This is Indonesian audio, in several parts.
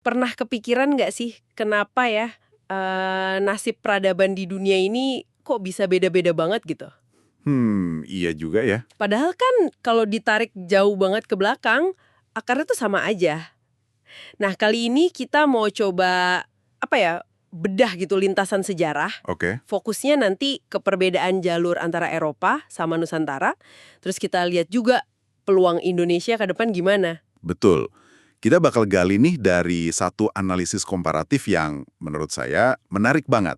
Pernah kepikiran nggak sih kenapa ya nasib peradaban di dunia ini kok bisa beda-beda banget gitu? Iya juga ya. Padahal kan kalau ditarik jauh banget ke belakang, akarnya tuh sama aja. Nah, kali ini kita mau coba apa ya, bedah gitu lintasan sejarah. Oke, Fokusnya nanti ke perbedaan jalur antara Eropa sama Nusantara. Terus kita lihat juga peluang Indonesia ke depan gimana. betul. Kita bakal gali nih dari satu analisis komparatif yang menurut saya menarik banget.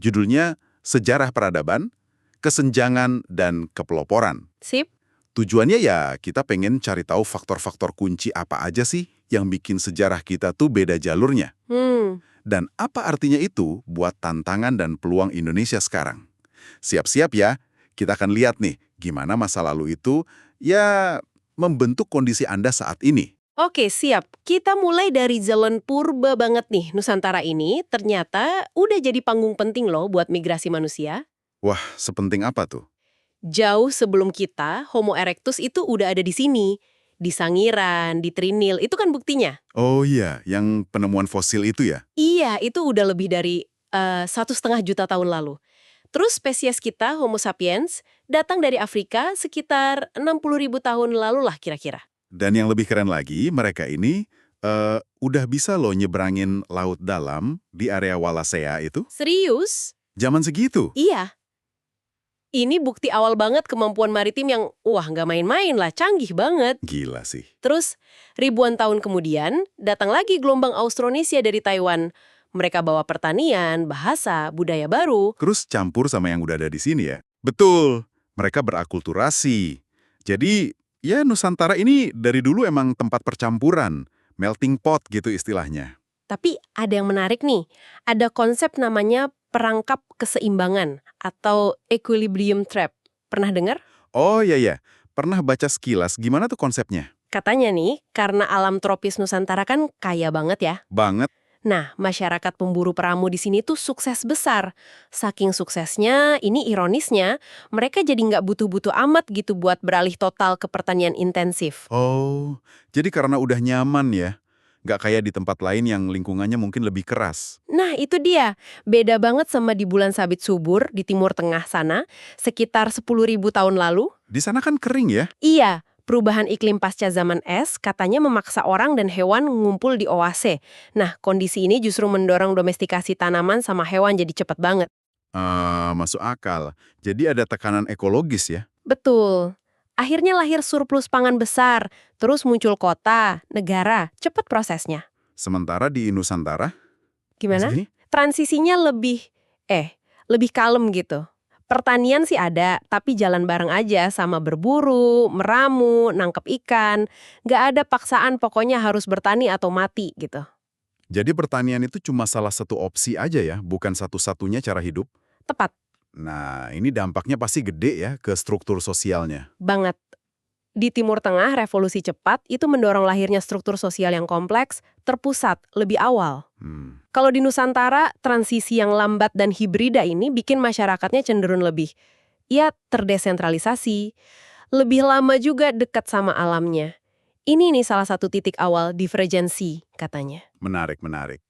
Judulnya Sejarah Peradaban, Kesenjangan dan Kepeloporan. Sip? Tujuannya ya kita pengen cari tahu faktor-faktor kunci apa aja sih yang bikin sejarah kita tuh beda jalurnya. Hmm. Dan apa artinya itu buat tantangan dan peluang Indonesia sekarang. Siap-siap ya, kita akan lihat nih gimana masa lalu itu ya membentuk kondisi Anda saat ini. Oke, siap. Kita mulai dari zaman purba banget nih. Nusantara ini ternyata udah jadi panggung penting loh buat migrasi manusia. Wah, sepenting apa tuh? Jauh sebelum kita, Homo erectus itu udah ada di sini. Di Sangiran, di Trinil, itu kan buktinya. Oh iya, yang penemuan fosil itu ya? Iya, itu udah lebih dari 1,5 juta tahun lalu. Terus spesies kita, Homo sapiens, datang dari Afrika sekitar 60.000 tahun lalu lah kira-kira. Dan yang lebih keren lagi, mereka ini udah bisa loh nyebrangin laut dalam di area Wallacea itu. Serius? Zaman segitu. Iya. Ini bukti awal banget kemampuan maritim yang, wah nggak main-main lah, canggih banget. Gila sih. Terus, ribuan tahun kemudian, datang lagi gelombang Austronesia dari Taiwan. Mereka bawa pertanian, bahasa, budaya baru. Terus campur sama yang udah ada di sini ya? Betul. Mereka berakulturasi. Jadi, ya Nusantara ini dari dulu emang tempat percampuran. Melting pot gitu istilahnya. Tapi ada yang menarik nih, ada konsep namanya perangkap keseimbangan atau equilibrium trap. Pernah dengar? Oh iya ya, pernah baca sekilas gimana tuh konsepnya? Katanya nih, karena alam tropis Nusantara kan kaya banget ya. Banget. Nah, masyarakat pemburu peramu di sini tuh sukses besar. Saking suksesnya, ini ironisnya, mereka jadi nggak butuh-butuh amat gitu buat beralih total ke pertanian intensif. Oh, jadi karena udah nyaman ya? Nggak kayak di tempat lain yang lingkungannya mungkin lebih keras. Nah, itu dia. Beda banget sama di bulan sabit subur di Timur Tengah sana, sekitar 10.000 tahun lalu. Di sana kan kering ya? Iya, perubahan iklim pasca zaman es katanya memaksa orang dan hewan ngumpul di oase. Nah, kondisi ini justru mendorong domestikasi tanaman sama hewan jadi cepet banget. Masuk akal. Jadi ada tekanan ekologis ya? Betul. Akhirnya lahir surplus pangan besar, terus muncul kota, negara, cepet prosesnya. Sementara di Nusantara, Gimana? gini? Transisinya lebih kalem gitu. Pertanian sih ada, tapi jalan bareng aja sama berburu, meramu, nangkep ikan. Nggak ada paksaan pokoknya harus bertani atau mati gitu. Jadi pertanian itu cuma salah satu opsi aja ya, bukan satu-satunya cara hidup? Tepat Nah, ini dampaknya pasti gede ya ke struktur sosialnya. banget. Di Timur Tengah, revolusi cepat itu mendorong lahirnya struktur sosial yang kompleks, terpusat, lebih awal. Kalau di Nusantara, transisi yang lambat dan hibrida ini bikin masyarakatnya cenderung lebih, ya terdesentralisasi, lebih lama juga dekat sama alamnya. Ini nih salah satu titik awal divergensi, katanya. Menarik, menarik.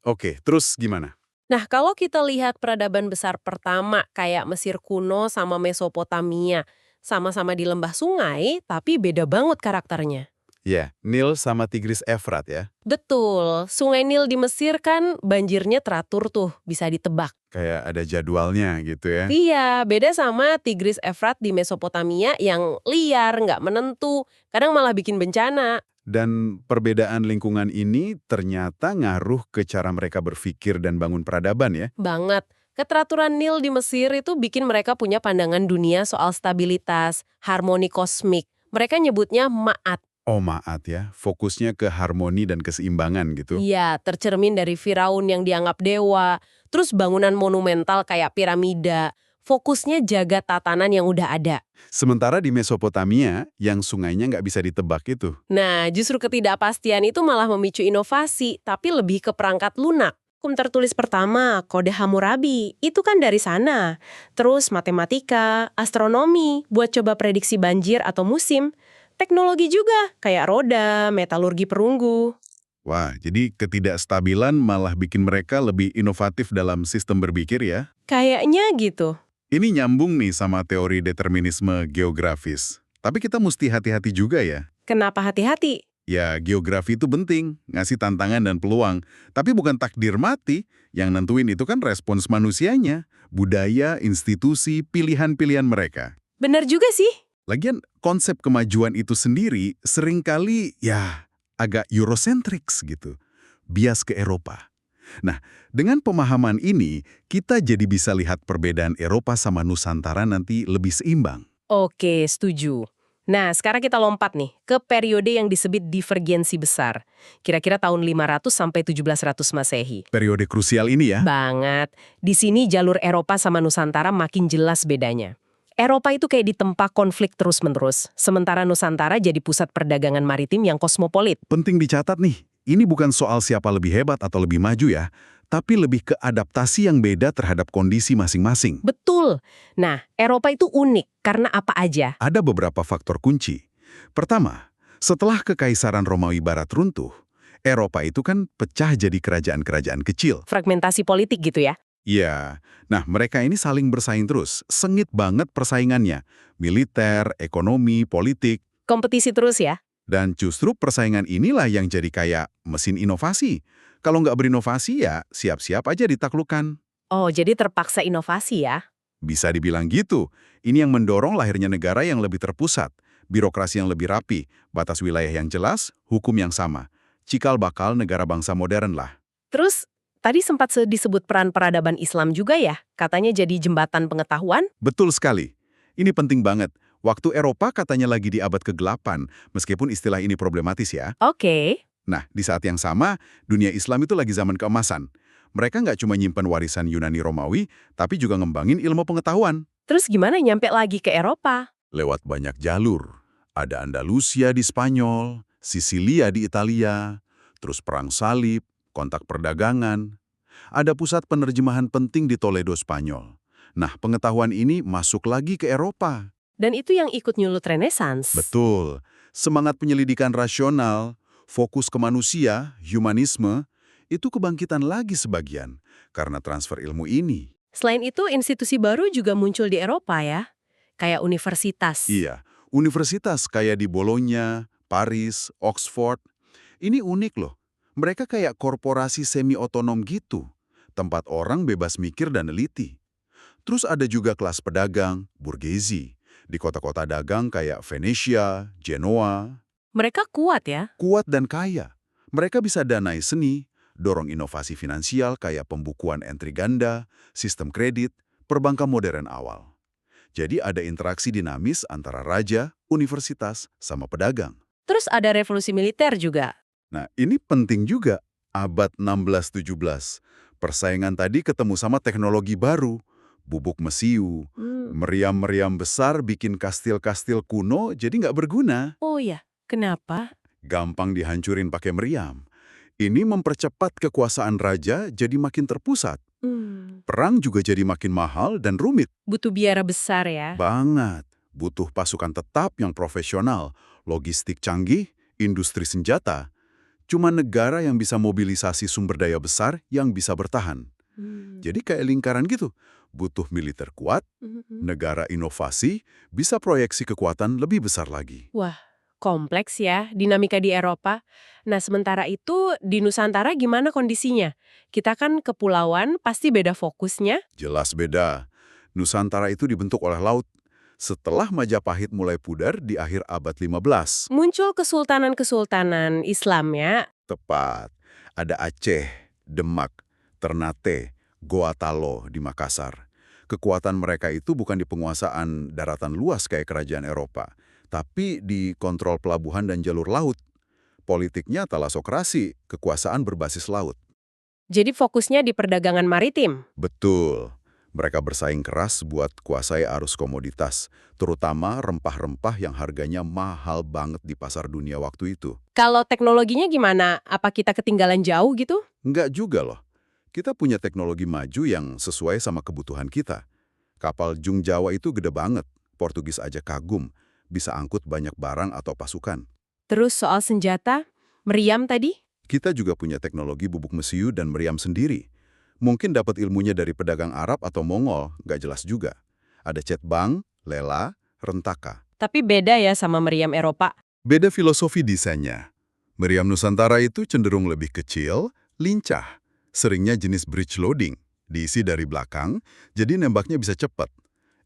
Oke, terus gimana? Nah, kalau kita lihat peradaban besar pertama kayak Mesir kuno sama Mesopotamia, sama-sama di lembah sungai, tapi beda banget karakternya. Ya, Nil sama Tigris Efrat ya. Betul, sungai Nil di Mesir kan banjirnya teratur tuh, bisa ditebak. Kayak ada jadwalnya gitu ya. Iya, beda sama Tigris Efrat di Mesopotamia yang liar, nggak menentu, kadang malah bikin bencana. Dan perbedaan lingkungan ini ternyata ngaruh ke cara mereka berpikir dan bangun peradaban ya. Banget. Keteraturan Nil di Mesir itu bikin mereka punya pandangan dunia soal stabilitas, harmoni kosmik. Mereka nyebutnya ma'at. Oh maat ya, fokusnya ke harmoni dan keseimbangan gitu. Iya, tercermin dari Firaun yang dianggap dewa, terus bangunan monumental kayak piramida, fokusnya jaga tatanan yang udah ada. Sementara di Mesopotamia, yang sungainya nggak bisa ditebak itu. Nah, justru ketidakpastian itu malah memicu inovasi, tapi lebih ke perangkat lunak. Hukum tertulis pertama, Kode Hammurabi, itu kan dari sana. Terus matematika, astronomi, buat coba prediksi banjir atau musim. Teknologi juga, kayak roda, metalurgi perunggu. Wah, jadi ketidakstabilan malah bikin mereka lebih inovatif dalam sistem berpikir ya? Kayaknya gitu. Ini nyambung nih sama teori determinisme geografis. Tapi kita mesti hati-hati juga ya. Kenapa hati-hati? Ya, geografi itu penting, ngasih tantangan dan peluang. Tapi bukan takdir mati, yang nentuin itu kan respons manusianya, budaya, institusi, pilihan-pilihan mereka. Benar juga sih. Lagian, konsep kemajuan itu sendiri seringkali ya agak Eurocentrics gitu, bias ke Eropa. Nah, dengan pemahaman ini, kita jadi bisa lihat perbedaan Eropa sama Nusantara nanti lebih seimbang. Oke, setuju. Nah, sekarang kita lompat nih ke periode yang disebut divergensi besar. Kira-kira tahun 500 sampai 1700 Masehi. Periode krusial ini ya. Banget. Di sini jalur Eropa sama Nusantara makin jelas bedanya. Eropa itu kayak ditempa konflik terus-menerus, sementara Nusantara jadi pusat perdagangan maritim yang kosmopolit. Penting dicatat nih, ini bukan soal siapa lebih hebat atau lebih maju ya, tapi lebih ke adaptasi yang beda terhadap kondisi masing-masing. Betul. Nah, Eropa itu unik karena apa aja? Ada beberapa faktor kunci. Pertama, setelah Kekaisaran Romawi Barat runtuh, Eropa itu kan pecah jadi kerajaan-kerajaan kecil. Fragmentasi politik gitu ya? Iya, nah mereka ini saling bersaing terus, sengit banget persaingannya. Militer, ekonomi, politik. Kompetisi terus ya? Dan justru persaingan inilah yang jadi kayak mesin inovasi. Kalau nggak berinovasi ya siap-siap aja ditaklukkan. Oh, jadi terpaksa inovasi ya? Bisa dibilang gitu. Ini yang mendorong lahirnya negara yang lebih terpusat, birokrasi yang lebih rapi, batas wilayah yang jelas, hukum yang sama. Cikal bakal negara bangsa modern lah. Terus, tadi sempat disebut peran peradaban Islam juga ya? Katanya jadi jembatan pengetahuan? Betul sekali. Ini penting banget. Waktu Eropa katanya lagi di abad ke-8, meskipun istilah ini problematis ya. Oke. Nah, di saat yang sama, dunia Islam itu lagi zaman keemasan. Mereka nggak cuma nyimpen warisan Yunani Romawi, tapi juga ngembangin ilmu pengetahuan. Terus gimana nyampe lagi ke Eropa? Lewat banyak jalur. Ada Andalusia di Spanyol, Sisilia di Italia, terus Perang Salib, kontak perdagangan. Ada pusat penerjemahan penting di Toledo, Spanyol. Nah, pengetahuan ini masuk lagi ke Eropa. Dan itu yang ikut nyulut Renaissance. Betul. Semangat penyelidikan rasional, fokus ke manusia, humanisme, itu kebangkitan lagi sebagian karena transfer ilmu ini. Selain itu, institusi baru juga muncul di Eropa ya? Kayak universitas. Iya, universitas kayak di Bologna, Paris, Oxford. Ini unik loh. Mereka kayak korporasi semi-otonom gitu. Tempat orang bebas mikir dan neliti. Terus ada juga kelas pedagang, burgesi. Di kota-kota dagang kayak Venesia, Genoa. Mereka kuat ya? Kuat dan kaya. Mereka bisa danai seni, dorong inovasi finansial kayak pembukuan entry ganda, sistem kredit, perbankan modern awal. Jadi ada interaksi dinamis antara raja, universitas, sama pedagang. Terus ada revolusi militer juga. Nah, ini penting juga. Abad 16-17. Persaingan tadi ketemu sama teknologi baru. Bubuk mesiu, meriam-meriam besar bikin kastil-kastil kuno jadi nggak berguna. Oh ya, kenapa? Gampang dihancurin pakai meriam. Ini mempercepat kekuasaan raja jadi makin terpusat. Perang juga jadi makin mahal dan rumit. Butuh biara besar ya? Banget. Butuh pasukan tetap yang profesional, logistik canggih, industri senjata. Cuma negara yang bisa mobilisasi sumber daya besar yang bisa bertahan. Jadi kayak lingkaran gitu. Butuh militer kuat, negara inovasi, bisa proyeksi kekuatan lebih besar lagi. Wah, kompleks ya dinamika di Eropa. Nah, sementara itu di Nusantara gimana kondisinya? Kita kan kepulauan, pasti beda fokusnya. Jelas beda. Nusantara itu dibentuk oleh laut. Setelah Majapahit mulai pudar di akhir abad 15. Muncul kesultanan-kesultanan Islam ya. Tepat. Ada Aceh, Demak, Ternate, Goa Talo di Makassar. Kekuatan mereka itu bukan di penguasaan daratan luas kayak kerajaan Eropa, tapi di kontrol pelabuhan dan jalur laut. Politiknya talasokrasi, kekuasaan berbasis laut. Jadi fokusnya di perdagangan maritim. Betul. Mereka bersaing keras buat kuasai arus komoditas, terutama rempah-rempah yang harganya mahal banget di pasar dunia waktu itu. Kalau teknologinya gimana? Apa kita ketinggalan jauh gitu? Enggak juga loh. Kita punya teknologi maju yang sesuai sama kebutuhan kita. Kapal Jung Jawa itu gede banget, Portugis aja kagum, bisa angkut banyak barang atau pasukan. Terus soal senjata, meriam tadi? Kita juga punya teknologi bubuk mesiu dan meriam sendiri. Mungkin dapat ilmunya dari pedagang Arab atau Mongol, nggak jelas juga. Ada cetbang, lela, rentaka. Tapi beda ya sama meriam Eropa. Beda filosofi desainnya. Meriam Nusantara itu cenderung lebih kecil, lincah. Seringnya jenis bridge loading, diisi dari belakang, jadi nembaknya bisa cepat.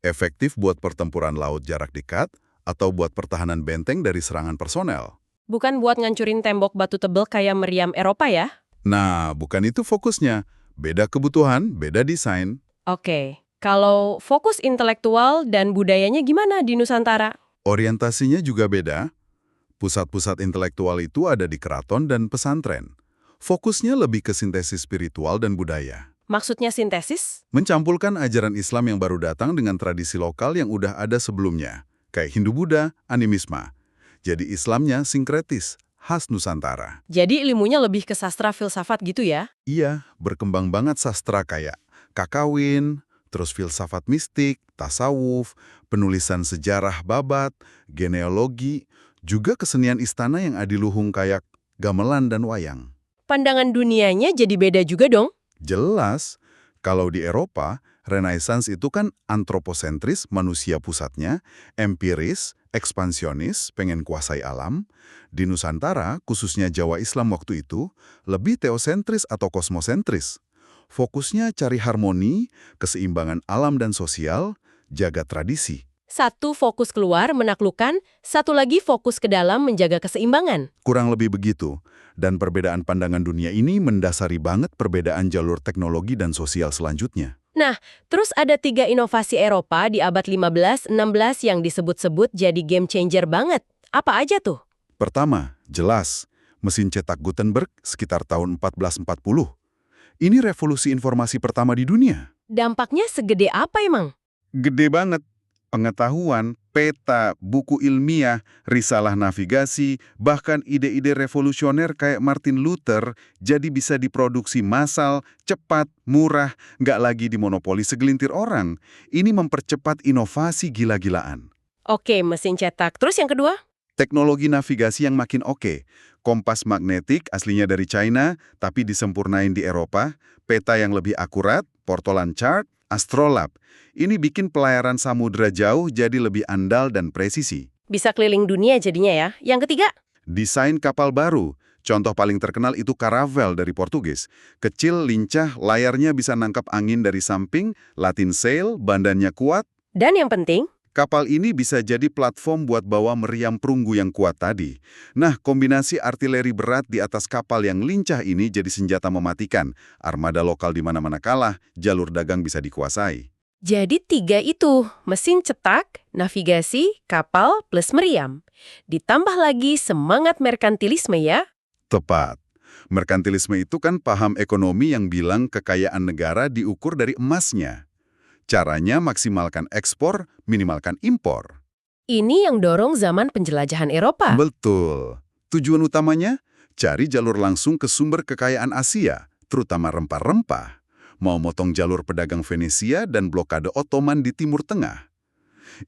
Efektif buat pertempuran laut jarak dekat, atau buat pertahanan benteng dari serangan personel. Bukan buat ngancurin tembok batu tebel kayak meriam Eropa ya? Nah, bukan itu fokusnya. Beda kebutuhan, beda desain. Oke, kalau fokus intelektual dan budayanya gimana di Nusantara? Orientasinya juga beda. Pusat-pusat intelektual itu ada di keraton dan pesantren. Fokusnya lebih ke sintesis spiritual dan budaya. Maksudnya sintesis? Mencampurkan ajaran Islam yang baru datang dengan tradisi lokal yang udah ada sebelumnya. Kayak Hindu-Buddha, animisme. Jadi Islamnya sinkretis, khas Nusantara. Jadi ilmunya lebih ke sastra filsafat gitu ya? Iya, berkembang banget sastra kayak kakawin, terus filsafat mistik, tasawuf, penulisan sejarah babat, genealogi, juga kesenian istana yang adiluhung kayak gamelan dan wayang. Pandangan dunianya jadi beda juga dong? Jelas, kalau di Eropa, Renaissance itu kan antroposentris, manusia pusatnya, empiris, ekspansionis, pengen kuasai alam. Di Nusantara, khususnya Jawa Islam waktu itu, lebih teosentris atau kosmosentris. Fokusnya cari harmoni, keseimbangan alam dan sosial, jaga tradisi. Satu fokus keluar menaklukkan, satu lagi fokus ke dalam menjaga keseimbangan. Kurang lebih begitu. Dan perbedaan pandangan dunia ini mendasari banget perbedaan jalur teknologi dan sosial selanjutnya. Nah, terus ada 3 inovasi Eropa di abad 15-16 yang disebut-sebut jadi game changer banget. Apa aja tuh? Pertama, jelas, mesin cetak Gutenberg sekitar tahun 1440. Ini revolusi informasi pertama di dunia. Dampaknya segede apa emang? Gede banget. Pengetahuan, peta, buku ilmiah, risalah navigasi, bahkan ide-ide revolusioner kayak Martin Luther jadi bisa diproduksi massal, cepat, murah, nggak lagi dimonopoli segelintir orang. Ini mempercepat inovasi gila-gilaan. Oke, mesin cetak. Terus yang kedua? Teknologi navigasi yang makin oke. Kompas magnetik aslinya dari China, tapi disempurnain di Eropa, peta yang lebih akurat, portolan chart, astrolab. Ini bikin pelayaran samudra jauh jadi lebih andal dan presisi. Bisa keliling dunia jadinya ya. Yang ketiga? Desain kapal baru. Contoh paling terkenal itu Caravel dari Portugis. Kecil, lincah, layarnya bisa nangkap angin dari samping, Latin sail, bandannya kuat. Dan yang penting? Kapal ini bisa jadi platform buat bawa meriam perunggu yang kuat tadi. Nah, kombinasi artileri berat di atas kapal yang lincah ini jadi senjata mematikan. Armada lokal di mana-mana kalah, jalur dagang bisa dikuasai. Jadi 3 itu, mesin cetak, navigasi, kapal, plus meriam. Ditambah lagi semangat merkantilisme ya. Tepat. Merkantilisme itu kan paham ekonomi yang bilang kekayaan negara diukur dari emasnya. Caranya maksimalkan ekspor, minimalkan impor. Ini yang dorong zaman penjelajahan Eropa. Betul. Tujuan utamanya, cari jalur langsung ke sumber kekayaan Asia, terutama rempah-rempah. Mau motong jalur pedagang Venesia dan blokade Ottoman di Timur Tengah.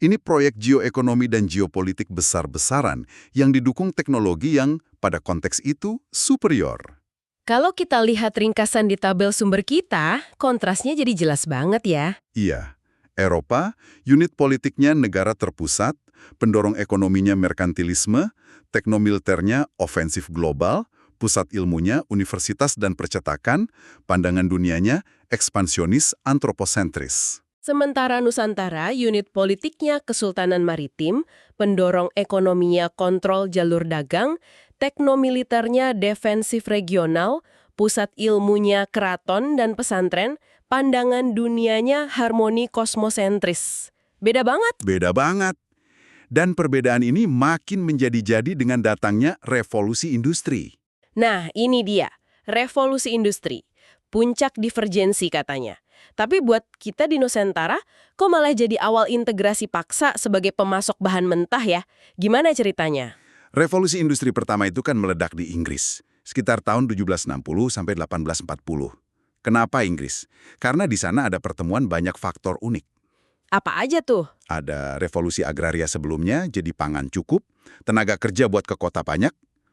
Ini proyek geoekonomi dan geopolitik besar-besaran yang didukung teknologi yang, pada konteks itu, superior. Kalau kita lihat ringkasan di tabel sumber kita, kontrasnya jadi jelas banget ya. Iya, Eropa, unit politiknya negara terpusat, pendorong ekonominya merkantilisme, teknomiliternya ofensif global, pusat ilmunya universitas dan percetakan, pandangan dunianya ekspansionis antroposentris. Sementara Nusantara, unit politiknya Kesultanan Maritim, pendorong ekonominya kontrol jalur dagang, teknomiliternya defensif regional, pusat ilmunya keraton dan pesantren, pandangan dunianya harmoni kosmosentris. Beda banget. Beda banget. Dan perbedaan ini makin menjadi-jadi dengan datangnya revolusi industri. Nah, ini dia, revolusi industri. Puncak divergensi katanya. Tapi buat kita di Nusantara, kok malah jadi awal integrasi paksa sebagai pemasok bahan mentah ya? Gimana ceritanya? Revolusi industri pertama itu kan meledak di Inggris, sekitar tahun 1760 sampai 1840. Kenapa Inggris? Karena di sana ada pertemuan banyak faktor unik. Apa aja tuh? Ada revolusi agraria sebelumnya, jadi pangan cukup, tenaga kerja buat ke kota banyak,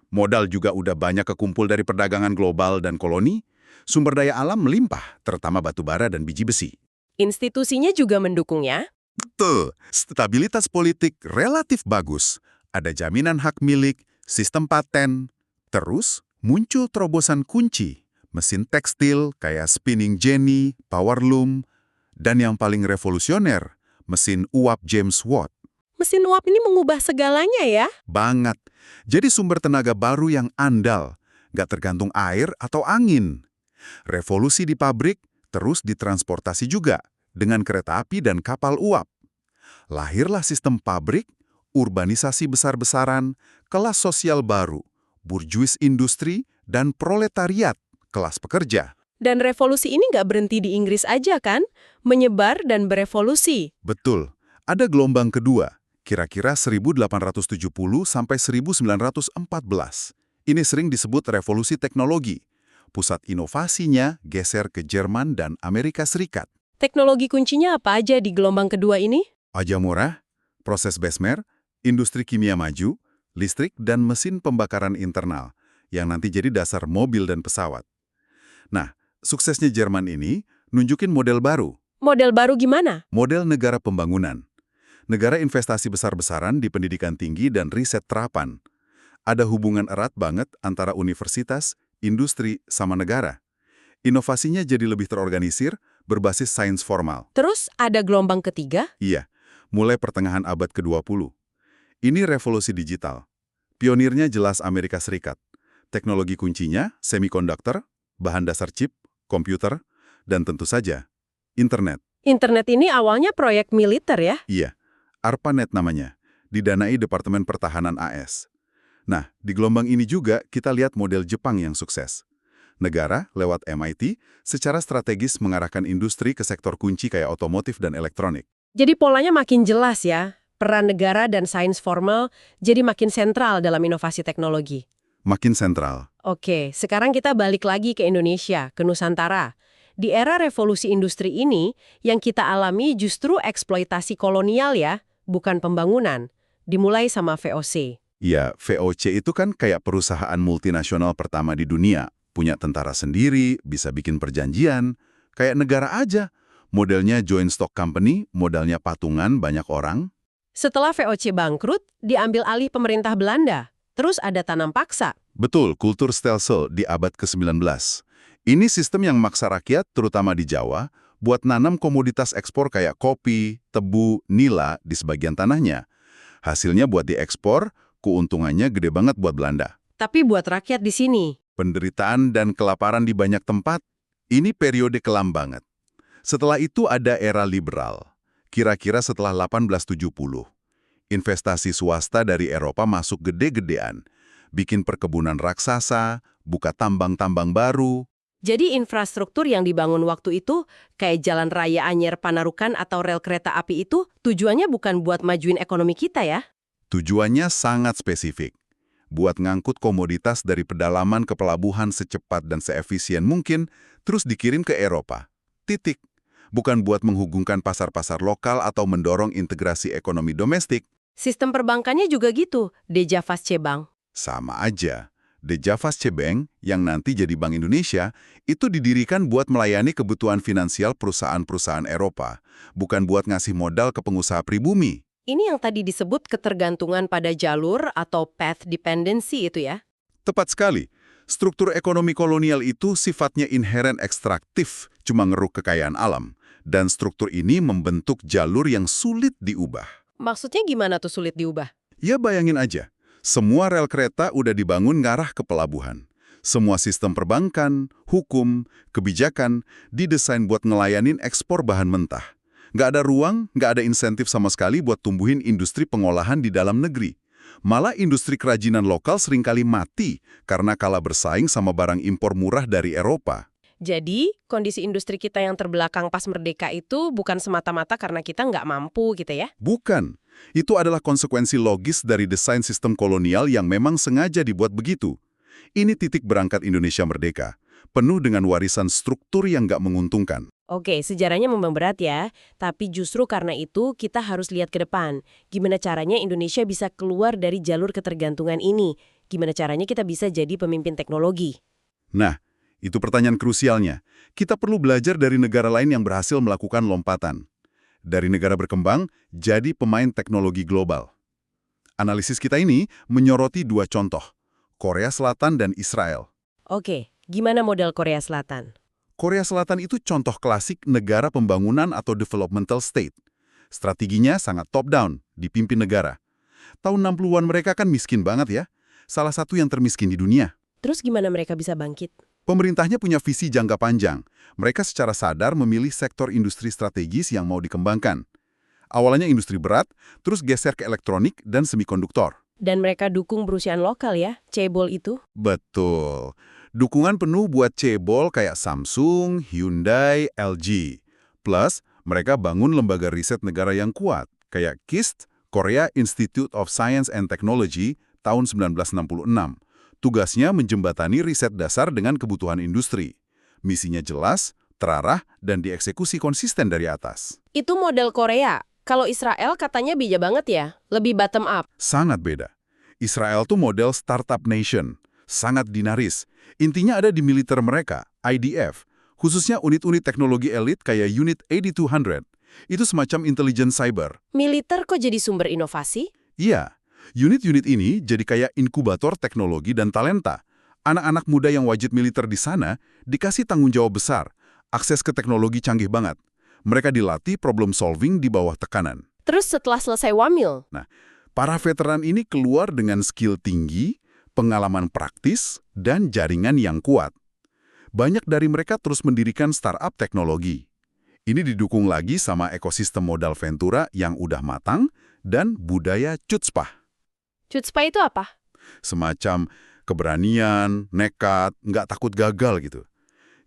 Modal juga udah banyak kekumpul dari perdagangan global dan koloni, sumber daya alam melimpah, terutama batu bara dan biji besi. Institusinya juga mendukung ya? Betul, stabilitas politik relatif bagus. Ada jaminan hak milik, sistem paten. Terus, muncul terobosan kunci. Mesin tekstil kayak spinning jenny, power loom, dan yang paling revolusioner, mesin uap James Watt. Mesin uap ini mengubah segalanya ya? Banget. Jadi sumber tenaga baru yang andal, nggak tergantung air atau angin. Revolusi di pabrik, terus ditransportasi juga, dengan kereta api dan kapal uap. Lahirlah sistem pabrik, urbanisasi besar-besaran, kelas sosial baru, burjuis industri, dan proletariat, kelas pekerja. Dan revolusi ini nggak berhenti di Inggris aja kan? Menyebar dan berevolusi. Betul, ada gelombang kedua, kira-kira 1870 sampai 1914. Ini sering disebut revolusi teknologi. Pusat inovasinya geser ke Jerman dan Amerika Serikat. Teknologi kuncinya apa aja di gelombang kedua ini? Aja murah, proses Bessemer, industri kimia maju, listrik, dan mesin pembakaran internal, yang nanti jadi dasar mobil dan pesawat. Nah, suksesnya Jerman ini nunjukin model baru, Model baru gimana? model negara pembangunan. Negara investasi besar-besaran di pendidikan tinggi dan riset terapan. Ada hubungan erat banget antara universitas, industri, sama negara. Inovasinya jadi lebih terorganisir, berbasis sains formal. Terus ada gelombang ketiga? Iya, mulai pertengahan abad ke-20. Ini revolusi digital. Pionirnya jelas Amerika Serikat. Teknologi kuncinya, semikonduktor, bahan dasar chip, komputer, dan tentu saja, internet. Internet ini awalnya proyek militer ya? Iya, ARPANET namanya, didanai Departemen Pertahanan AS. Nah, di gelombang ini juga kita lihat model Jepang yang sukses. Negara, lewat MIT, secara strategis mengarahkan industri ke sektor kunci kayak otomotif dan elektronik. Jadi polanya makin jelas ya. Peran negara dan sains formal jadi makin sentral dalam inovasi teknologi. Makin sentral. Oke, sekarang kita balik lagi ke Indonesia, ke Nusantara. Di era revolusi industri ini, yang kita alami justru eksploitasi kolonial ya, bukan pembangunan. Dimulai sama VOC. Ya, VOC itu kan kayak perusahaan multinasional pertama di dunia. Punya tentara sendiri, bisa bikin perjanjian. Kayak negara aja. Modelnya joint stock company, modalnya patungan banyak orang. Setelah VOC bangkrut, diambil alih pemerintah Belanda. Terus ada tanam paksa. Betul, kultur stelsel di abad ke-19. Ini sistem yang maksa rakyat, terutama di Jawa, buat nanam komoditas ekspor kayak kopi, tebu, nila di sebagian tanahnya. Hasilnya buat diekspor, keuntungannya gede banget buat Belanda. Tapi buat rakyat di sini. Penderitaan dan kelaparan di banyak tempat, ini periode kelam banget. Setelah itu ada era liberal, kira-kira setelah 1870. Investasi swasta dari Eropa masuk gede-gedean, bikin perkebunan raksasa, buka tambang-tambang baru. Jadi infrastruktur yang dibangun waktu itu, kayak Jalan Raya Anyer Panarukan atau rel kereta api itu, tujuannya bukan buat majuin ekonomi kita ya? Tujuannya sangat spesifik. Buat ngangkut komoditas dari pedalaman ke pelabuhan secepat dan seefisien mungkin, terus dikirim ke Eropa. Titik. Bukan buat menghubungkan pasar-pasar lokal atau mendorong integrasi ekonomi domestik. Sistem perbankannya juga gitu, Deja Fast Bank. Sama aja. Deja Fast Bank, yang nanti jadi Bank Indonesia, itu didirikan buat melayani kebutuhan finansial perusahaan-perusahaan Eropa, bukan buat ngasih modal ke pengusaha pribumi. Ini yang tadi disebut ketergantungan pada jalur atau path dependency itu ya? Tepat sekali. Struktur ekonomi kolonial itu sifatnya inheren ekstraktif, cuma ngeruk kekayaan alam. Dan struktur ini membentuk jalur yang sulit diubah. Maksudnya gimana tuh sulit diubah? Ya bayangin aja, semua rel kereta udah dibangun ngarah ke pelabuhan. Semua sistem perbankan, hukum, kebijakan didesain buat ngelayanin ekspor bahan mentah. Nggak ada ruang, nggak ada insentif sama sekali buat tumbuhin industri pengolahan di dalam negeri. Malah industri kerajinan lokal seringkali mati karena kalah bersaing sama barang impor murah dari Eropa. Jadi, kondisi industri kita yang terbelakang pas merdeka itu bukan semata-mata karena kita nggak mampu gitu ya? Bukan. Itu adalah konsekuensi logis dari desain sistem kolonial yang memang sengaja dibuat begitu. Ini titik berangkat Indonesia merdeka, penuh dengan warisan struktur yang nggak menguntungkan. Oke, sejarahnya memang berat ya. Tapi justru karena itu kita harus lihat ke depan. Gimana caranya Indonesia bisa keluar dari jalur ketergantungan ini? Gimana caranya kita bisa jadi pemimpin teknologi? Nah, itu pertanyaan krusialnya. Kita perlu belajar dari negara lain yang berhasil melakukan lompatan. Dari negara berkembang, jadi pemain teknologi global. Analisis kita ini menyoroti dua contoh, Korea Selatan dan Israel. Oke, gimana model Korea Selatan? Korea Selatan itu contoh klasik negara pembangunan atau developmental state. Strateginya sangat top-down, dipimpin negara. Tahun 60-an mereka kan miskin banget ya. Salah satu yang termiskin di dunia. Terus gimana mereka bisa bangkit? Pemerintahnya punya visi jangka panjang. Mereka secara sadar memilih sektor industri strategis yang mau dikembangkan. Awalnya industri berat, terus geser ke elektronik dan semikonduktor. Dan mereka dukung perusahaan lokal ya, cebol itu? Betul. Dukungan penuh buat cebol kayak Samsung, Hyundai, LG. Plus, mereka bangun lembaga riset negara yang kuat, kayak KIST, Korea Institute of Science and Technology, tahun 1966. Tugasnya menjembatani riset dasar dengan kebutuhan industri. Misinya jelas, terarah, dan dieksekusi konsisten dari atas. Itu model Korea. Kalau Israel katanya bijak banget ya, lebih bottom up. Sangat beda. Israel tuh model startup nation, sangat dinamis. Intinya ada di militer mereka, IDF, khususnya unit-unit teknologi elit kayak Unit 8200. Itu semacam intelijen cyber. Militer kok jadi sumber inovasi? Iya, unit-unit ini jadi kayak inkubator teknologi dan talenta. Anak-anak muda yang wajib militer di sana dikasih tanggung jawab besar, akses ke teknologi canggih banget. Mereka dilatih problem solving di bawah tekanan. Terus setelah selesai wamil? Para veteran ini keluar dengan skill tinggi, pengalaman praktis, dan jaringan yang kuat. Banyak dari mereka terus mendirikan startup teknologi. Ini didukung lagi sama ekosistem modal Ventura yang udah matang dan budaya Chutzpah. Chutzpah itu apa? Semacam keberanian, nekat, nggak takut gagal gitu.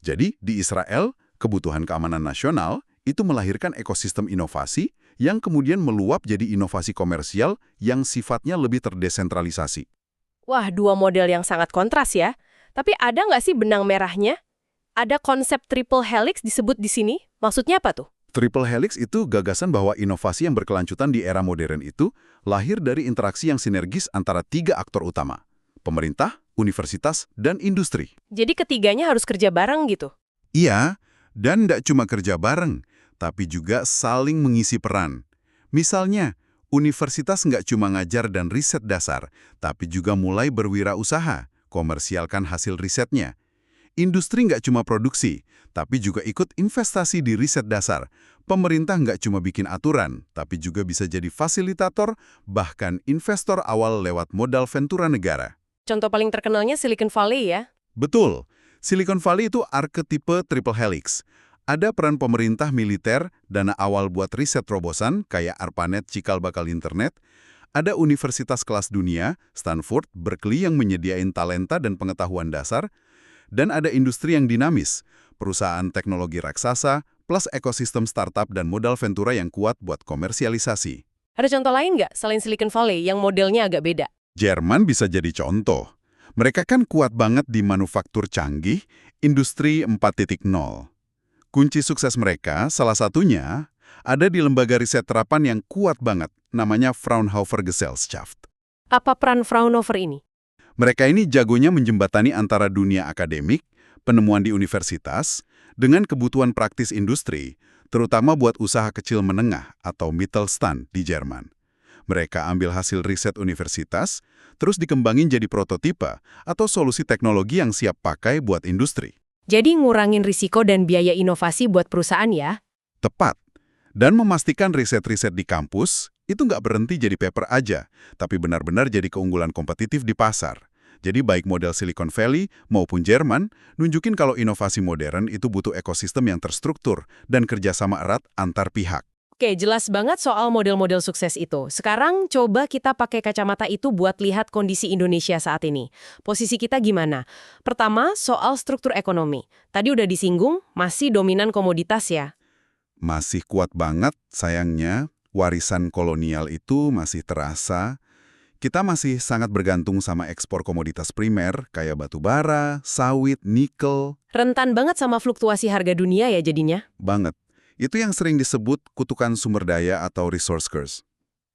Jadi di Israel, kebutuhan keamanan nasional itu melahirkan ekosistem inovasi yang kemudian meluap jadi inovasi komersial yang sifatnya lebih terdesentralisasi. Wah, dua model yang sangat kontras ya. Tapi ada nggak sih benang merahnya? Ada konsep triple helix disebut di sini. Maksudnya apa tuh? Triple helix itu gagasan bahwa inovasi yang berkelanjutan di era modern itu lahir dari interaksi yang sinergis antara tiga aktor utama. Pemerintah, universitas, dan industri. Jadi ketiganya harus kerja bareng gitu? Iya, dan tidak cuma kerja bareng, tapi juga saling mengisi peran. Misalnya, universitas nggak cuma ngajar dan riset dasar, tapi juga mulai berwirausaha, komersialkan hasil risetnya. Industri nggak cuma produksi, tapi juga ikut investasi di riset dasar. Pemerintah nggak cuma bikin aturan, tapi juga bisa jadi fasilitator, bahkan investor awal lewat modal Ventura negara. Contoh paling terkenalnya Silicon Valley ya? Betul, Silicon Valley itu arketipe triple helix. Ada peran pemerintah, militer, dana awal buat riset terobosan, kayak ARPANET cikal bakal internet. Ada universitas kelas dunia, Stanford, Berkeley yang menyediain talenta dan pengetahuan dasar. Dan ada industri yang dinamis, perusahaan teknologi raksasa, plus ekosistem startup dan modal Ventura yang kuat buat komersialisasi. Ada contoh lain nggak selain Silicon Valley yang modelnya agak beda? Jerman bisa jadi contoh. Mereka kan kuat banget di manufaktur canggih, industri 4.0. Kunci sukses mereka, salah satunya, ada di lembaga riset terapan yang kuat banget, namanya Fraunhofer Gesellschaft. Apa peran Fraunhofer ini? Mereka ini jagonya menjembatani antara dunia akademik, penemuan di universitas, dengan kebutuhan praktis industri, terutama buat usaha kecil menengah atau Mittelstand di Jerman. Mereka ambil hasil riset universitas, terus dikembangin jadi prototipe atau solusi teknologi yang siap pakai buat industri. Jadi ngurangin risiko dan biaya inovasi buat perusahaan ya? Tepat. Dan memastikan riset-riset di kampus itu nggak berhenti jadi paper aja, tapi benar-benar jadi keunggulan kompetitif di pasar. Jadi baik model Silicon Valley maupun Jerman nunjukin kalau inovasi modern itu butuh ekosistem yang terstruktur dan kerjasama erat antar pihak. Oke, jelas banget soal model-model sukses itu. Sekarang coba kita pakai kacamata itu buat lihat kondisi Indonesia saat ini. Posisi kita gimana? Pertama, soal struktur ekonomi. Tadi udah disinggung, masih dominan komoditas ya. Masih kuat banget, sayangnya, warisan kolonial itu masih terasa. Kita masih sangat bergantung sama ekspor komoditas primer, kayak batu bara, sawit, nikel. Rentan banget sama fluktuasi harga dunia ya jadinya. Banget. Itu yang sering disebut kutukan sumber daya atau resource curse.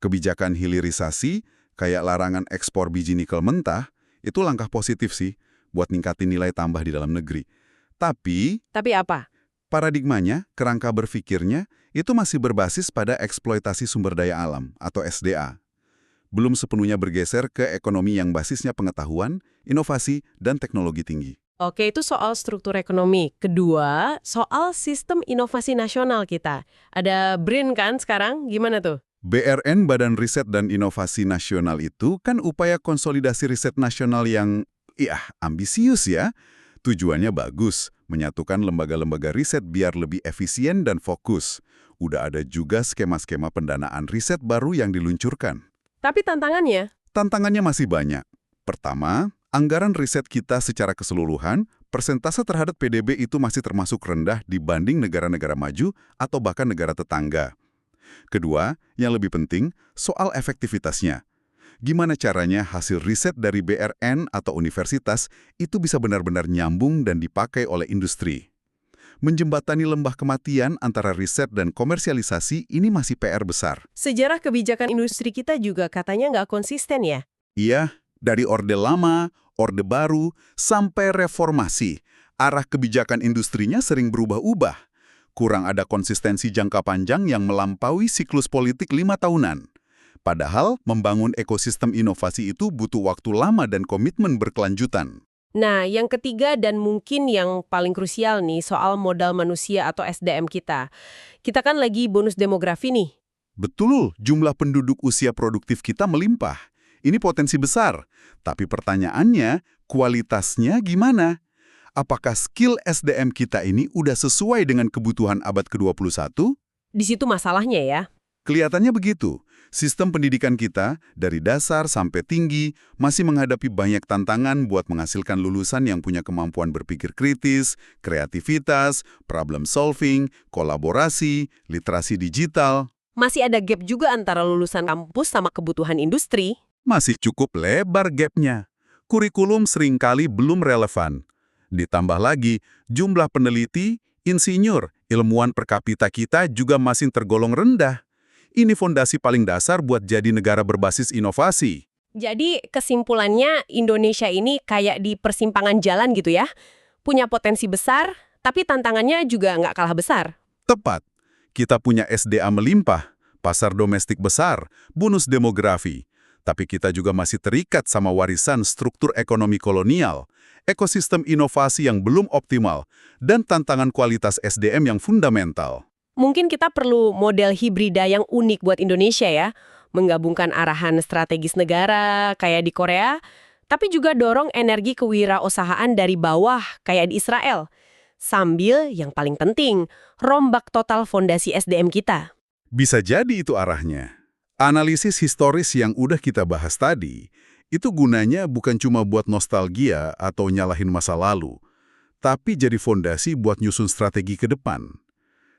Kebijakan hilirisasi, kayak larangan ekspor biji nikel mentah, Itu langkah positif sih buat ningkatin nilai tambah di dalam negeri. Tapi apa? paradigmanya, kerangka berpikirnya, itu masih berbasis pada eksploitasi sumber daya alam atau SDA. Belum sepenuhnya bergeser ke ekonomi yang basisnya pengetahuan, inovasi, dan teknologi tinggi. Oke, itu soal struktur ekonomi. Kedua, soal sistem inovasi nasional kita. Ada BRIN kan sekarang? Gimana tuh? BRN, Badan Riset dan Inovasi Nasional itu kan upaya konsolidasi riset nasional yang, ambisius ya. Tujuannya bagus, menyatukan lembaga-lembaga riset biar lebih efisien dan fokus. Udah ada juga skema-skema pendanaan riset baru yang diluncurkan. Tapi tantangannya? Tantangannya masih banyak. Pertama, anggaran riset kita secara keseluruhan, persentase terhadap PDB itu masih termasuk rendah dibanding negara-negara maju atau bahkan negara tetangga. Kedua, yang lebih penting, soal efektivitasnya. Gimana caranya hasil riset dari BRN atau universitas itu bisa benar-benar nyambung dan dipakai oleh industri. Menjembatani lembah kematian antara riset dan komersialisasi ini masih PR besar. Sejarah kebijakan industri kita juga katanya nggak konsisten ya? Iya, dari Orde Lama, Orde Baru, sampai reformasi, arah kebijakan industrinya sering berubah-ubah. Kurang ada konsistensi jangka panjang yang melampaui siklus politik 5 tahunan. Padahal, membangun ekosistem inovasi itu butuh waktu lama dan komitmen berkelanjutan. Nah, yang ketiga dan mungkin yang paling krusial nih soal modal manusia atau SDM kita. Kita kan lagi bonus demografi nih. Betul, jumlah penduduk usia produktif kita melimpah. Ini potensi besar. Tapi pertanyaannya, kualitasnya gimana? Apakah skill SDM kita ini udah sesuai dengan kebutuhan abad ke-21? Di situ masalahnya ya. Kelihatannya begitu. Sistem pendidikan kita, dari dasar sampai tinggi, masih menghadapi banyak tantangan buat menghasilkan lulusan yang punya kemampuan berpikir kritis, kreativitas, problem solving, kolaborasi, literasi digital. Masih ada gap juga antara lulusan kampus sama kebutuhan industri. Masih cukup lebar gapnya. Kurikulum seringkali belum relevan. Ditambah lagi, jumlah peneliti, insinyur, ilmuwan per kapita kita juga masih tergolong rendah. Ini fondasi paling dasar buat jadi negara berbasis inovasi. Jadi kesimpulannya Indonesia ini kayak di persimpangan jalan gitu ya. Punya potensi besar, tapi tantangannya juga nggak kalah besar. Tepat. Kita punya SDA melimpah, pasar domestik besar, bonus demografi. Tapi kita juga masih terikat sama warisan struktur ekonomi kolonial, ekosistem inovasi yang belum optimal, dan tantangan kualitas SDM yang fundamental. Mungkin kita perlu model hibrida yang unik buat Indonesia ya. Menggabungkan arahan strategis negara kayak di Korea, tapi juga dorong energi kewirausahaan dari bawah kayak di Israel. Sambil, yang paling penting, rombak total fondasi SDM kita. Bisa jadi itu arahnya. Analisis historis yang udah kita bahas tadi, itu gunanya bukan cuma buat nostalgia atau nyalahin masa lalu, tapi jadi fondasi buat nyusun strategi ke depan.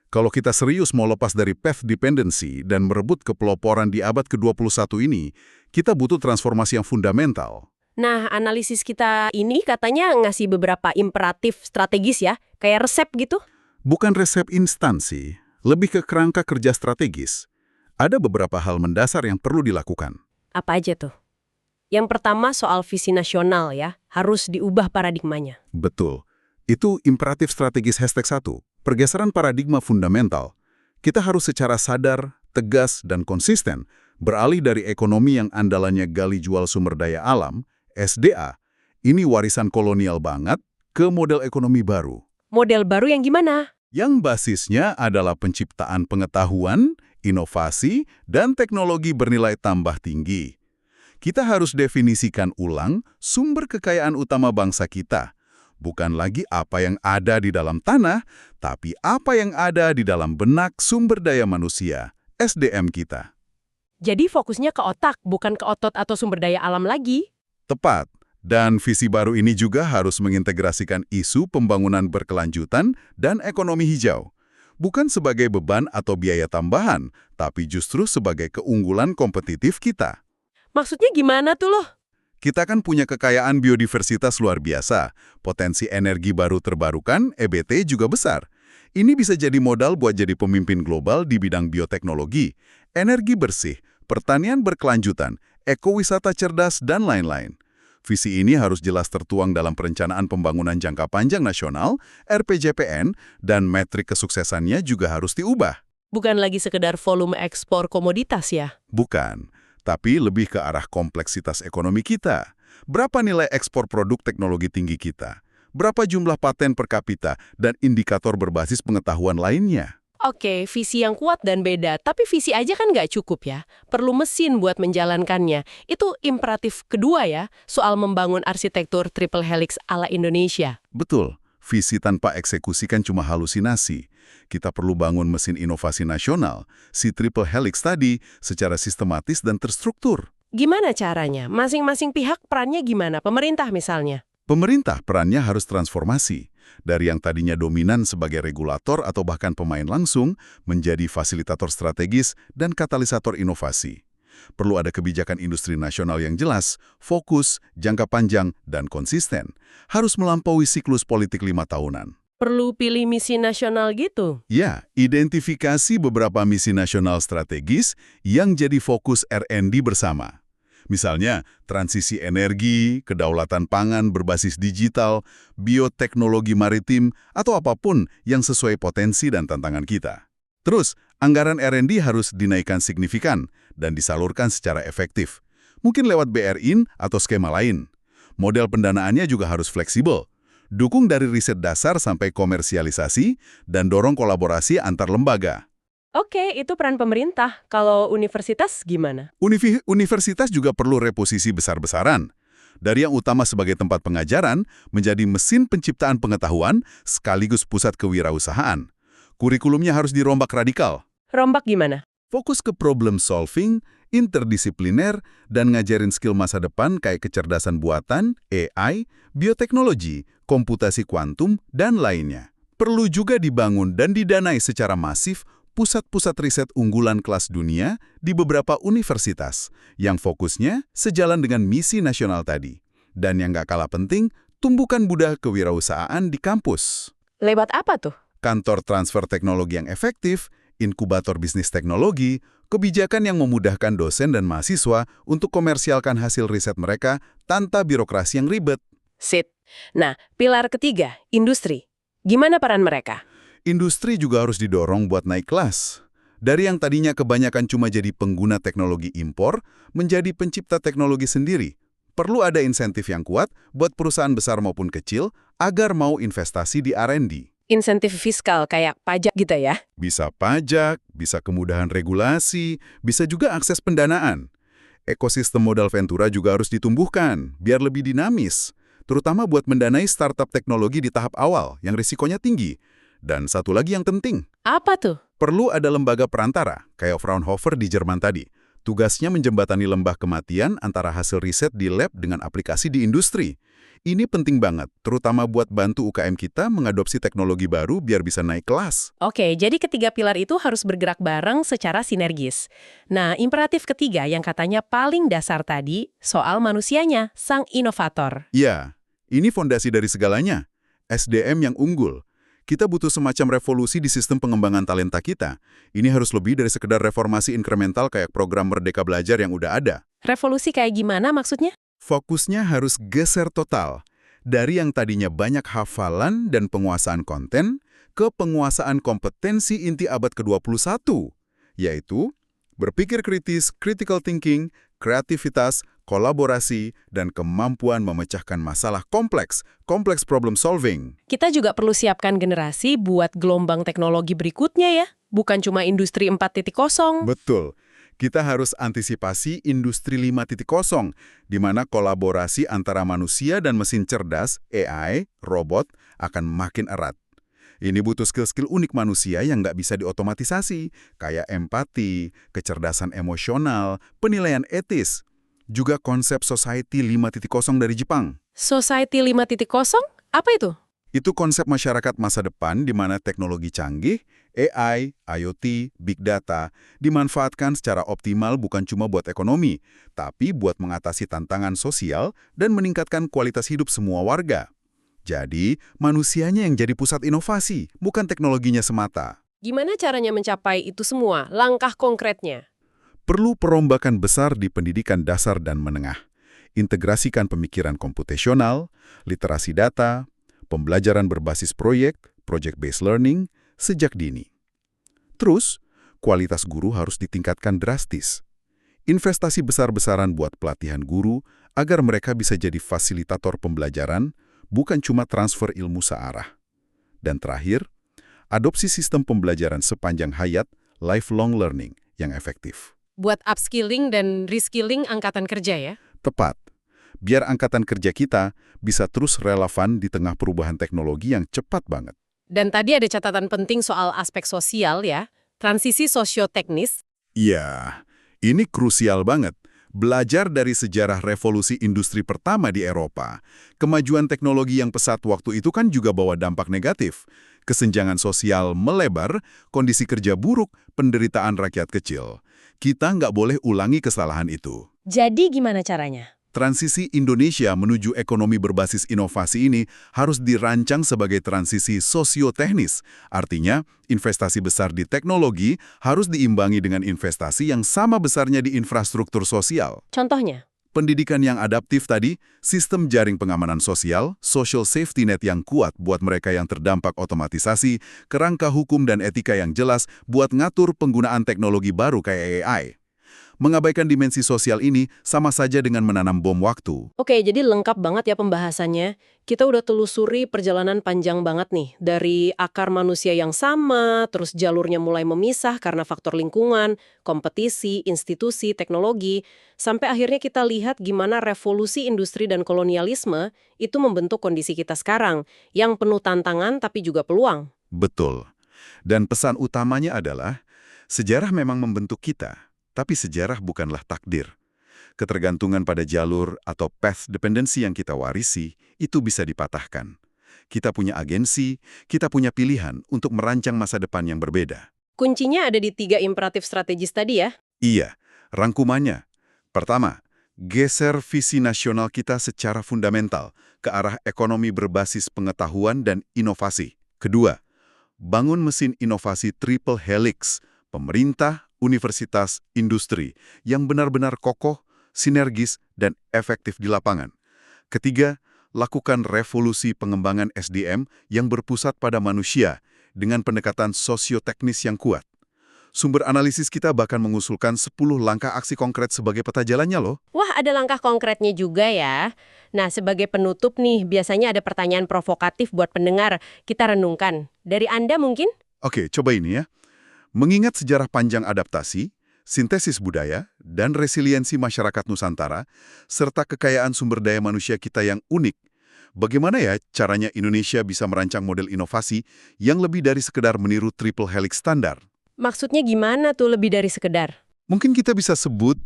Kalau kita serius mau lepas dari path dependency dan merebut kepeloporan di abad ke-21 ini, kita butuh transformasi yang fundamental. Nah, analisis kita ini katanya ngasih beberapa imperatif strategis ya, kayak resep gitu. Bukan resep instansi, lebih ke kerangka kerja strategis. Ada beberapa hal mendasar yang perlu dilakukan. Apa aja tuh? Yang pertama soal visi nasional ya, harus diubah paradigmanya. Betul. Itu imperatif strategis #1, pergeseran paradigma fundamental. Kita harus secara sadar, tegas, dan konsisten beralih dari ekonomi yang andalannya gali jual sumber daya alam, SDA, ini warisan kolonial banget, ke model ekonomi baru. Model baru yang gimana? Yang basisnya adalah penciptaan pengetahuan, inovasi, dan teknologi bernilai tambah tinggi. Kita harus definisikan ulang sumber kekayaan utama bangsa kita. Bukan lagi apa yang ada di dalam tanah, tapi apa yang ada di dalam benak sumber daya manusia, SDM kita. Jadi fokusnya ke otak, bukan ke otot atau sumber daya alam lagi. Tepat. Dan visi baru ini juga harus mengintegrasikan isu pembangunan berkelanjutan dan ekonomi hijau. Bukan sebagai beban atau biaya tambahan, tapi justru sebagai keunggulan kompetitif kita. Maksudnya gimana tuh loh? Kita kan punya kekayaan biodiversitas luar biasa, potensi energi baru terbarukan, EBT juga besar. Ini bisa jadi modal buat jadi pemimpin global di bidang bioteknologi, energi bersih, pertanian berkelanjutan, ekowisata cerdas, dan lain-lain. Visi ini harus jelas tertuang dalam Perencanaan Pembangunan Jangka Panjang Nasional, RPJPN, dan metrik kesuksesannya juga harus diubah. Bukan lagi sekedar volume ekspor komoditas ya? Bukan, tapi lebih ke arah kompleksitas ekonomi kita. Berapa nilai ekspor produk teknologi tinggi kita? Berapa jumlah paten per kapita dan indikator berbasis pengetahuan lainnya? Oke, visi yang kuat dan beda, tapi visi aja kan nggak cukup ya. Perlu mesin buat menjalankannya. Itu imperatif kedua ya, soal membangun arsitektur triple helix ala Indonesia. Betul, visi tanpa eksekusi kan cuma halusinasi. Kita perlu bangun mesin inovasi nasional, si triple helix tadi, secara sistematis dan terstruktur. Gimana caranya? Masing-masing pihak perannya gimana? Pemerintah misalnya. Pemerintah perannya harus transformasi. Dari yang tadinya dominan sebagai regulator atau bahkan pemain langsung, menjadi fasilitator strategis dan katalisator inovasi. Perlu ada kebijakan industri nasional yang jelas, fokus, jangka panjang, dan konsisten. Harus melampaui siklus politik 5 tahunan. Perlu pilih misi nasional gitu? Ya, identifikasi beberapa misi nasional strategis yang jadi fokus R&D bersama. Misalnya, transisi energi, kedaulatan pangan berbasis digital, bioteknologi maritim, atau apapun yang sesuai potensi dan tantangan kita. Terus, anggaran R&D harus dinaikkan signifikan dan disalurkan secara efektif. Mungkin lewat BRIN atau skema lain. Model pendanaannya juga harus fleksibel. Dukung dari riset dasar sampai komersialisasi, dan dorong kolaborasi antar lembaga. Oke, itu peran pemerintah. Kalau universitas gimana? Universitas juga perlu reposisi besar-besaran. Dari yang utama sebagai tempat pengajaran, menjadi mesin penciptaan pengetahuan sekaligus pusat kewirausahaan. Kurikulumnya harus dirombak radikal. Rombak gimana? Fokus ke problem solving, interdisipliner, dan ngajarin skill masa depan kayak kecerdasan buatan, AI, bioteknologi, komputasi kuantum, dan lainnya. Perlu juga dibangun dan didanai secara masif pusat-pusat riset unggulan kelas dunia di beberapa universitas yang fokusnya sejalan dengan misi nasional tadi. Dan yang nggak kalah penting, tumbuhkan budaya kewirausahaan di kampus. Lewat apa tuh? Kantor transfer teknologi yang efektif, inkubator bisnis teknologi, kebijakan yang memudahkan dosen dan mahasiswa untuk komersialkan hasil riset mereka tanpa birokrasi yang ribet. Sip. Nah, pilar ketiga, industri. Gimana peran mereka? Industri juga harus didorong buat naik kelas. Dari yang tadinya kebanyakan cuma jadi pengguna teknologi impor, menjadi pencipta teknologi sendiri. Perlu ada insentif yang kuat buat perusahaan besar maupun kecil agar mau investasi di R&D. Insentif fiskal kayak pajak gitu ya? Bisa pajak, bisa kemudahan regulasi, bisa juga akses pendanaan. Ekosistem modal ventura juga harus ditumbuhkan, biar lebih dinamis. Terutama buat mendanai startup teknologi di tahap awal yang risikonya tinggi. Dan satu lagi yang penting. Apa tuh? Perlu ada lembaga perantara, kayak Fraunhofer di Jerman tadi. Tugasnya menjembatani lembah kematian antara hasil riset di lab dengan aplikasi di industri. Ini penting banget, terutama buat bantu UKM kita mengadopsi teknologi baru biar bisa naik kelas. Oke, jadi ketiga pilar itu harus bergerak bareng secara sinergis. Nah, imperatif ketiga yang katanya paling dasar tadi, soal manusianya, sang inovator. Ya, ini fondasi dari segalanya. SDM yang unggul. Kita butuh semacam revolusi di sistem pengembangan talenta kita. Ini harus lebih dari sekedar reformasi inkremental kayak program Merdeka Belajar yang udah ada. Revolusi kayak gimana maksudnya? Fokusnya harus geser total. Dari yang tadinya banyak hafalan dan penguasaan konten, ke penguasaan kompetensi inti abad ke-21, yaitu berpikir kritis, critical thinking, kreativitas, kolaborasi, dan kemampuan memecahkan masalah kompleks problem solving. Kita juga perlu siapkan generasi buat gelombang teknologi berikutnya ya, bukan cuma industri 4.0. Betul. Kita harus antisipasi industri 5.0, di mana kolaborasi antara manusia dan mesin cerdas, AI, robot, akan makin erat. Ini butuh skill-skill unik manusia yang nggak bisa diotomatisasi, kayak empati, kecerdasan emosional, penilaian etis. Juga konsep Society 5.0 dari Jepang. Society 5.0? Apa itu? Itu konsep masyarakat masa depan di mana teknologi canggih, AI, IoT, Big Data, dimanfaatkan secara optimal bukan cuma buat ekonomi, tapi buat mengatasi tantangan sosial dan meningkatkan kualitas hidup semua warga. Jadi, manusianya yang jadi pusat inovasi, bukan teknologinya semata. Gimana caranya mencapai itu semua? Langkah konkretnya? Perlu perombakan besar di pendidikan dasar dan menengah. integrasikan pemikiran komputasional, literasi data, pembelajaran berbasis proyek, project-based learning, sejak dini. Terus, kualitas guru harus ditingkatkan drastis. Investasi besar-besaran buat pelatihan guru agar mereka bisa jadi fasilitator pembelajaran, bukan cuma transfer ilmu searah. Dan terakhir, adopsi sistem pembelajaran sepanjang hayat, lifelong learning, yang efektif. Buat upskilling dan reskilling angkatan kerja ya? Tepat. Biar angkatan kerja kita bisa terus relevan di tengah perubahan teknologi yang cepat banget. Dan tadi ada catatan penting soal aspek sosial ya, transisi sosioteknis. Iya, ini krusial banget. Belajar dari sejarah revolusi industri pertama di Eropa, kemajuan teknologi yang pesat waktu itu kan juga bawa dampak negatif. Kesenjangan sosial melebar, kondisi kerja buruk, penderitaan rakyat kecil. Kita nggak boleh ulangi kesalahan itu. Jadi gimana caranya? Transisi Indonesia menuju ekonomi berbasis inovasi ini harus dirancang sebagai transisi sosioteknis. Artinya, investasi besar di teknologi harus diimbangi dengan investasi yang sama besarnya di infrastruktur sosial. Contohnya? Pendidikan yang adaptif tadi, sistem jaring pengamanan sosial, social safety net yang kuat buat mereka yang terdampak otomatisasi, kerangka hukum dan etika yang jelas buat ngatur penggunaan teknologi baru kayak AI. Mengabaikan dimensi sosial ini sama saja dengan menanam bom waktu. Oke, jadi lengkap banget ya pembahasannya. Kita udah telusuri perjalanan panjang banget nih. Dari akar manusia yang sama, terus jalurnya mulai memisah karena faktor lingkungan, kompetisi, institusi, teknologi, sampai akhirnya kita lihat gimana revolusi industri dan kolonialisme itu membentuk kondisi kita sekarang, yang penuh tantangan tapi juga peluang. Betul. Dan pesan utamanya adalah, sejarah memang membentuk kita. Tapi sejarah bukanlah takdir. Ketergantungan pada jalur atau path dependency yang kita warisi, itu bisa dipatahkan. Kita punya agensi, kita punya pilihan untuk merancang masa depan yang berbeda. Kuncinya ada di 3 imperatif strategis tadi ya? Iya, rangkumannya. Pertama, geser visi nasional kita secara fundamental ke arah ekonomi berbasis pengetahuan dan inovasi. Kedua, bangun mesin inovasi triple helix, pemerintah, universitas, industri, yang benar-benar kokoh, sinergis, dan efektif di lapangan. Ketiga, lakukan revolusi pengembangan SDM yang berpusat pada manusia dengan pendekatan sosioteknis yang kuat. Sumber analisis kita bahkan mengusulkan 10 langkah aksi konkret sebagai peta jalannya loh. Wah, ada langkah konkretnya juga ya. Nah, sebagai penutup nih, biasanya ada pertanyaan provokatif buat pendengar. Kita renungkan. Dari Anda mungkin? Oke, coba ini ya. Mengingat sejarah panjang adaptasi, sintesis budaya, dan resiliensi masyarakat Nusantara, serta kekayaan sumber daya manusia kita yang unik, bagaimana ya caranya Indonesia bisa merancang model inovasi yang lebih dari sekedar meniru triple helix standar? Maksudnya gimana tuh lebih dari sekedar? Mungkin kita bisa sebut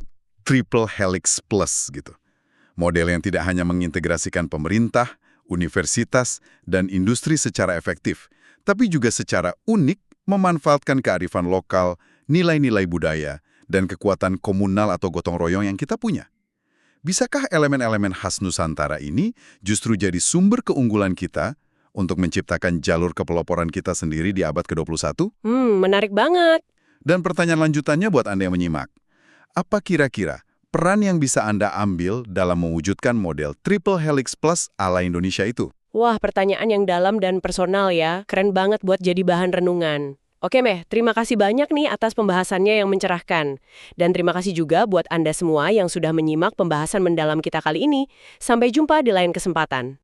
triple helix plus gitu. Model yang tidak hanya mengintegrasikan pemerintah, universitas, dan industri secara efektif, tapi juga secara unik memanfaatkan kearifan lokal, nilai-nilai budaya, dan kekuatan komunal atau gotong royong yang kita punya. Bisakah elemen-elemen khas Nusantara ini justru jadi sumber keunggulan kita untuk menciptakan jalur kepeloporan kita sendiri di abad ke-21? Menarik banget. Dan pertanyaan lanjutannya buat Anda yang menyimak. Apa kira-kira peran yang bisa Anda ambil dalam mewujudkan model Triple Helix Plus ala Indonesia itu? Wah, pertanyaan yang dalam dan personal ya. Keren banget buat jadi bahan renungan. Oke Meh, terima kasih banyak nih atas pembahasannya yang mencerahkan. Dan terima kasih juga buat Anda semua yang sudah menyimak pembahasan mendalam kita kali ini. Sampai jumpa di lain kesempatan.